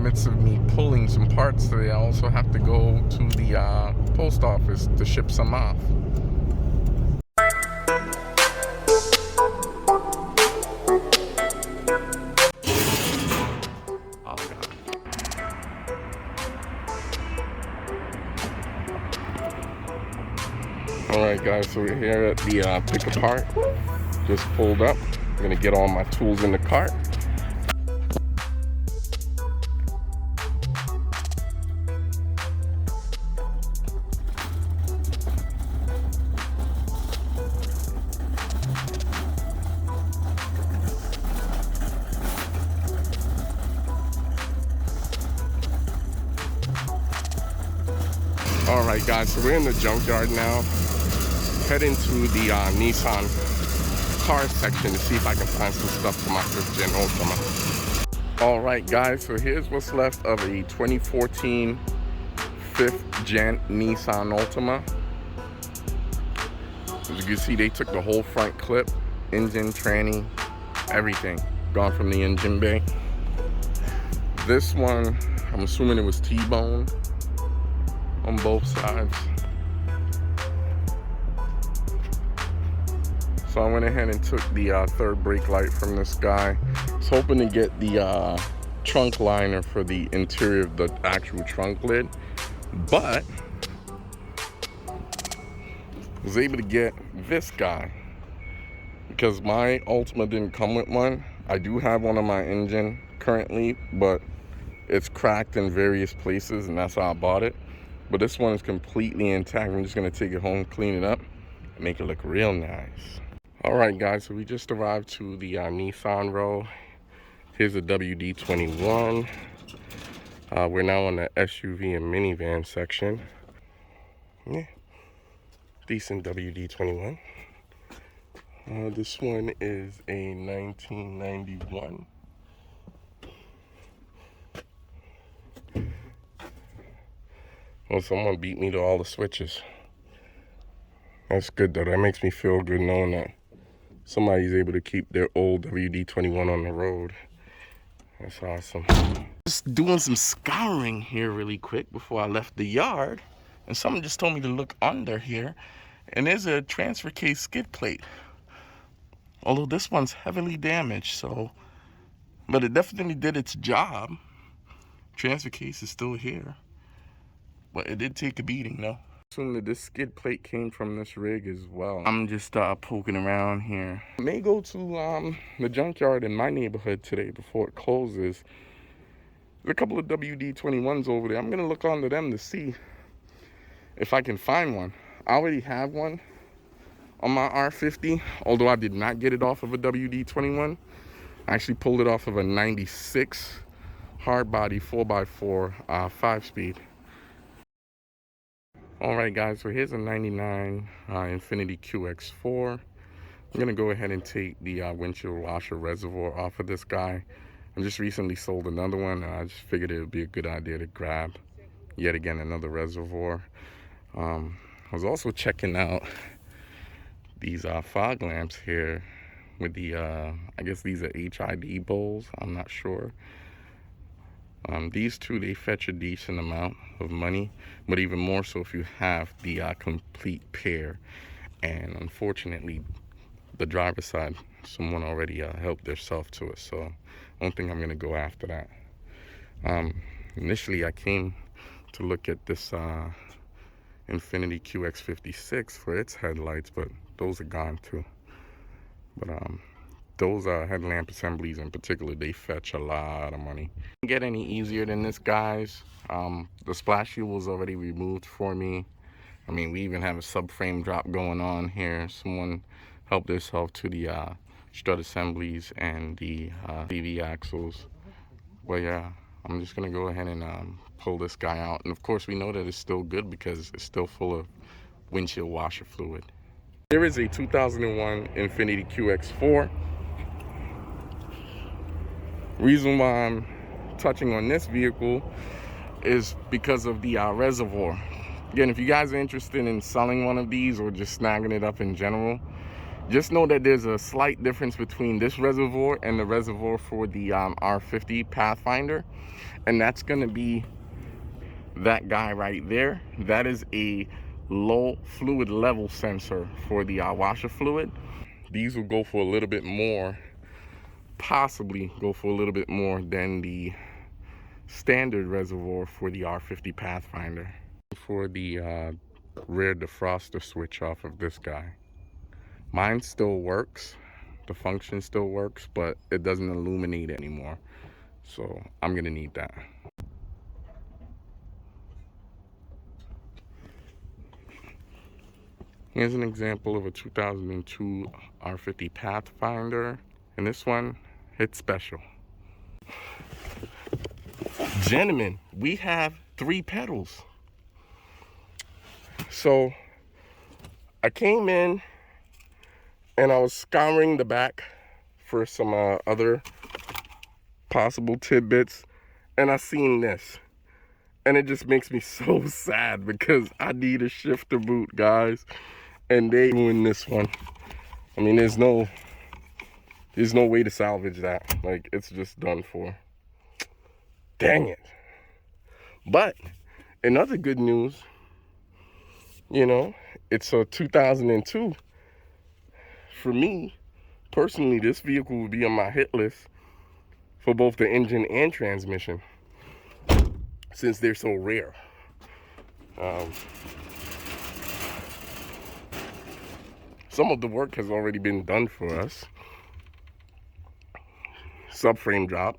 midst of me pulling some parts today, I also have to go to the post office to ship some off. Alright guys, so we're here at the pick apart. Just pulled up. I'm gonna get all my tools in the cart. Alright guys, so we're in the junkyard now. Heading to the Nissan car section to see if I can find some stuff for my 5th gen Altima. Alright guys, so here's what's left of a 2014 5th gen Nissan Altima. As you can see, they took the whole front clip, engine, tranny, everything. Gone from the engine bay. This one, I'm assuming it was T-bone on both sides. So I went ahead and took the third brake light from this guy. I was hoping to get the trunk liner for the interior of the actual trunk lid, but was able to get this guy because my Altima didn't come with one. I do have one on my engine currently, but it's cracked in various places, and that's how I bought it. But this one is completely intact. I'm just gonna take it home, clean it up, and make it look real nice. Alright guys, so we just arrived to the Nissan row. Here's the WD-21. We're now on the SUV and minivan section. Yeah, decent WD-21. This one is a 1991. Well, someone beat me to all the switches. That's good though. That makes me feel good knowing that somebody's able to keep their old WD-21 on the road. That's awesome. Just doing some scouring here really quick before I left the yard, and someone just told me to look under here, and there's a transfer case skid plate. Although this one's heavily damaged, so, but it definitely did its job. Transfer case is still here, but it did take a beating though. Assuming that this skid plate came from this rig as well. I'm just poking around here. I may go to the junkyard in my neighborhood today before it closes. There's a couple of WD-21s over there. I'm gonna look onto them to see if I can find one. I already have one on my R50, although I did not get it off of a WD-21. I actually pulled it off of a 96 hard body 4x4 5-speed. Alright guys, so here's a 99 Infiniti QX4. I'm going to go ahead and take the windshield washer reservoir off of this guy. I just recently sold another one, and I just figured it would be a good idea to grab yet again another reservoir. I was also checking out these fog lamps here with the, I guess these are HID bowls, I'm not sure. These two, they fetch a decent amount of money, but even more so if you have the complete pair. And unfortunately, the driver's side, someone already helped themselves to it, so I don't think I'm gonna go after that. Initially, I came to look at this Infiniti QX56 for its headlights, but those are gone too. But those headlamp assemblies in particular, they fetch a lot of money. Didn't get any easier than this, guys. The splash shield was already removed for me. I mean, we even have a subframe drop going on here. Someone helped themselves to the strut assemblies and the CV axles. But yeah, I'm just gonna go ahead and pull this guy out. And of course, we know that it's still good because it's still full of windshield washer fluid. Here is a 2001 Infiniti QX4. Reason why I'm touching on this vehicle is because of the reservoir. Again, if you guys are interested in selling one of these or just snagging it up in general, Just know that there's a slight difference between this reservoir and the reservoir for the R50 Pathfinder, and that's going to be that guy right there. That is a low fluid level sensor for the washer fluid. These will go for a little bit more, possibly go for a little bit more than the standard reservoir for the R50 Pathfinder. For the rear defroster switch off of this guy. Mine still works, the function still works, but it doesn't illuminate anymore. So I'm gonna need that. Here's an example of a 2002 R50 Pathfinder, and this one hits special. Gentlemen, we have 3 pedals. So I came in and I was scouring the back for some other possible tidbits, and I seen this, and it just makes me so sad because I need a shifter boot, guys, and they doing this one. I mean, there's no way to salvage that. Like, it's just done for. Dang it. But in other good news, you know, it's a 2002. For me personally, this vehicle would be on my hit list for both the engine and transmission, since they're so rare. Some of the work has already been done for us. Subframe drop.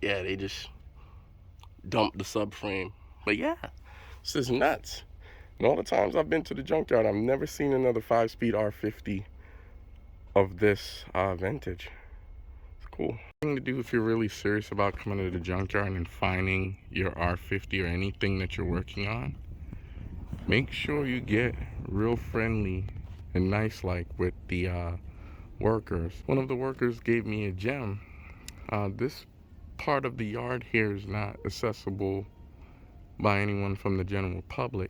Yeah, they just dumped the subframe. But yeah, this is nuts. And all the times I've been to the junkyard, I've never seen another 5-speed R50 of this vintage. It's cool. Thing to do if you're really serious about coming to the junkyard and finding your R50 or anything that you're working on, make sure you get real friendly and nice like with the workers. One of the workers gave me a gem. This part of the yard here is not accessible by anyone from the general public,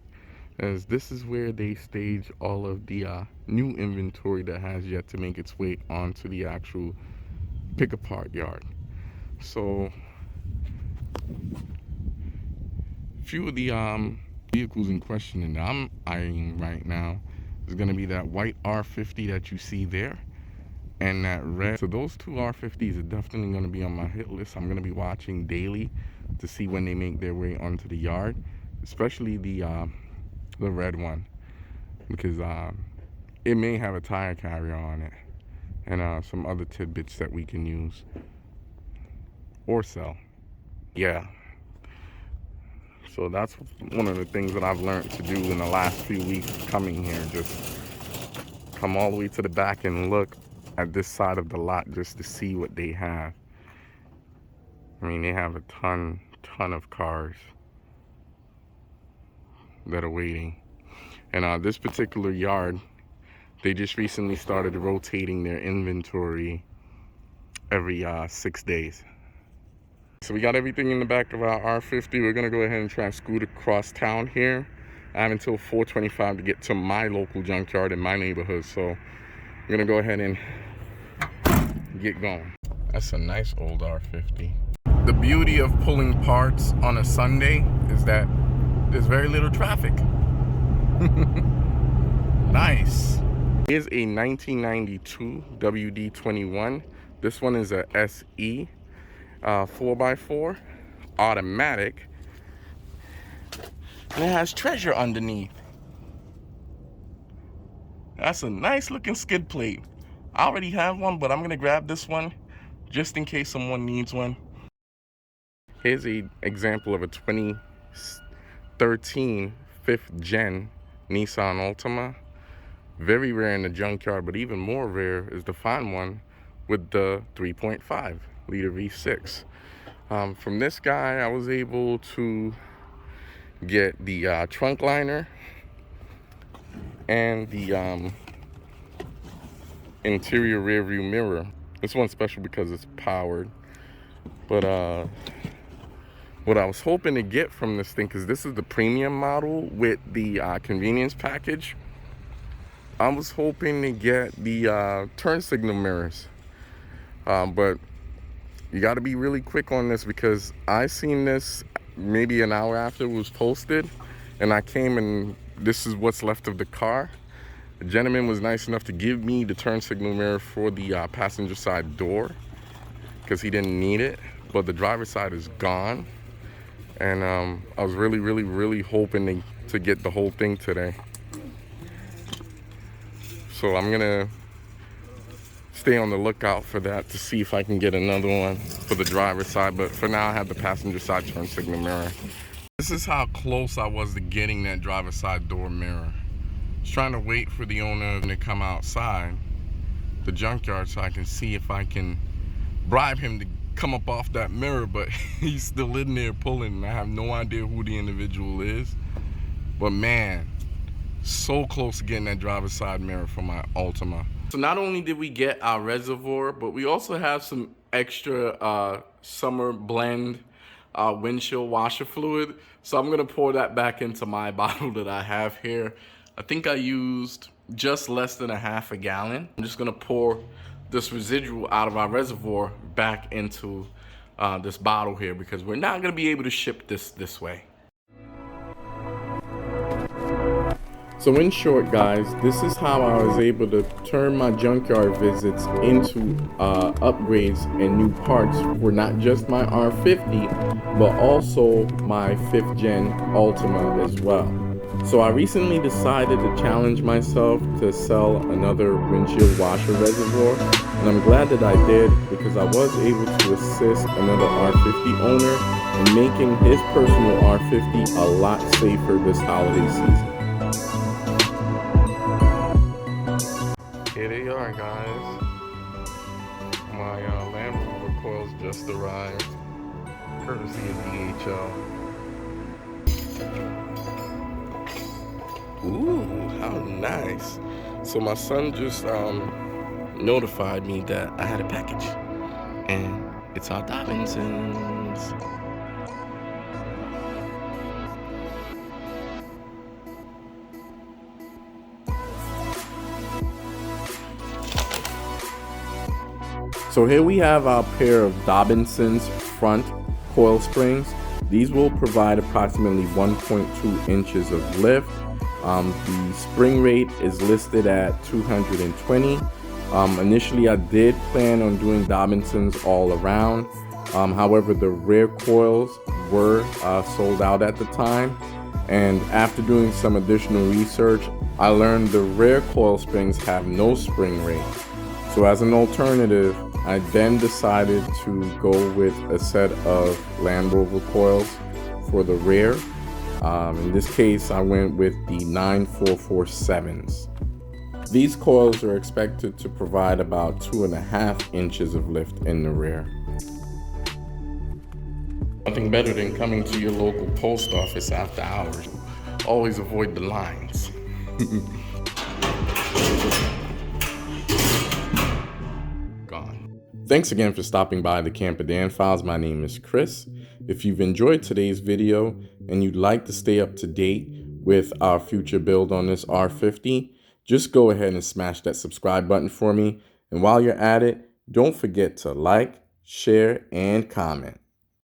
as this is where they stage all of the new inventory that has yet to make its way onto the actual pick-apart yard. So few of the vehicles in question that I'm eyeing right now is going to be that white R50 that you see there, and that red. So those 2 R50s are definitely going to be on my hit list. I'm going to be watching daily to see when they make their way onto the yard, especially the red one, because it may have a tire carrier on it and some other tidbits that we can use or sell. Yeah, so that's one of the things that I've learned to do in the last few weeks coming here. Just come all the way to the back and look at this side of the lot just to see what they have. I mean, they have a ton of cars that are waiting. And this particular yard, they just recently started rotating their inventory every 6 days. So we got everything in the back of our R50. We're gonna go ahead and try and scoot across town here. I have until 4:25 to get to my local junkyard in my neighborhood, so we're gonna go ahead and get going. That's a nice old R50. The beauty of pulling parts on a Sunday is that there's very little traffic. Nice. Here's a 1992 WD-21. This one is a SE 4x4 automatic, and it has treasure underneath. That's a nice looking skid plate. I already have one, but I'm gonna grab this one just in case someone needs one. Here's an example of a 2013 5th gen Nissan Altima. Very rare in the junkyard, but even more rare is to find one with the 3.5 liter V6. From this guy, I was able to get the trunk liner and the interior rear view mirror. This one's special because it's powered, but What I was hoping to get from this thing, because this is the premium model with the convenience package, I was hoping to get the turn signal mirrors. But you got to be really quick on this, because I seen this maybe an hour after it was posted, and I came and this is what's left of the car. The gentleman was nice enough to give me the turn signal mirror for the passenger side door, because he didn't need it, but the driver's side is gone. And I was really hoping to get the whole thing today. So I'm gonna stay on the lookout for that to see if I can get another one for the driver's side. But for now, I have the passenger side turn signal mirror. This is how close I was to getting that driver's side door mirror. I was trying to wait for the owner to come outside the junkyard so I can see if I can bribe him to come up off that mirror, but he's still in there pulling, and I have no idea who the individual is. But man, so close to getting that driver's side mirror for my Altima. So not only did we get our reservoir, but we also have some extra summer blend windshield washer fluid. So I'm gonna pour that back into my bottle that I have here. I think I used just less than a gallon. I'm just gonna pour this residual out of our reservoir back into this bottle here, because we're not gonna be able to ship this way. So in short, guys, this is how I was able to turn my junkyard visits into upgrades and new parts for not just my R50, but also my 5th gen Altima as well. So I recently decided to challenge myself to sell another windshield washer reservoir, and I'm glad that I did, because I was able to assist another R50 owner in making his personal R50 a lot safer this holiday season. Here they are, guys. My Land Rover coils just arrived, courtesy of DHL. Ooh, how nice. So my son just notified me that I had a package, and it's our Dobinsons. So here we have our pair of Dobinsons front coil springs. These will provide approximately 1.2 inches of lift. The spring rate is listed at 220. Initially, I did plan on doing Dobinsons all around. However, the rear coils were sold out at the time. And after doing some additional research, I learned the rear coil springs have no spring rate. So as an alternative, I then decided to go with a set of Land Rover coils for the rear. In this case, I went with the 9447s. These coils are expected to provide about 2.5 inches of lift in the rear. Nothing better than coming to your local post office after hours. Always avoid the lines. Gone. Thanks again for stopping by the Camper Dan Files. My name is Chris. If you've enjoyed today's video and you'd like to stay up to date with our future build on this R50, just go ahead and smash that subscribe button for me. And while you're at it, don't forget to like, share, and comment.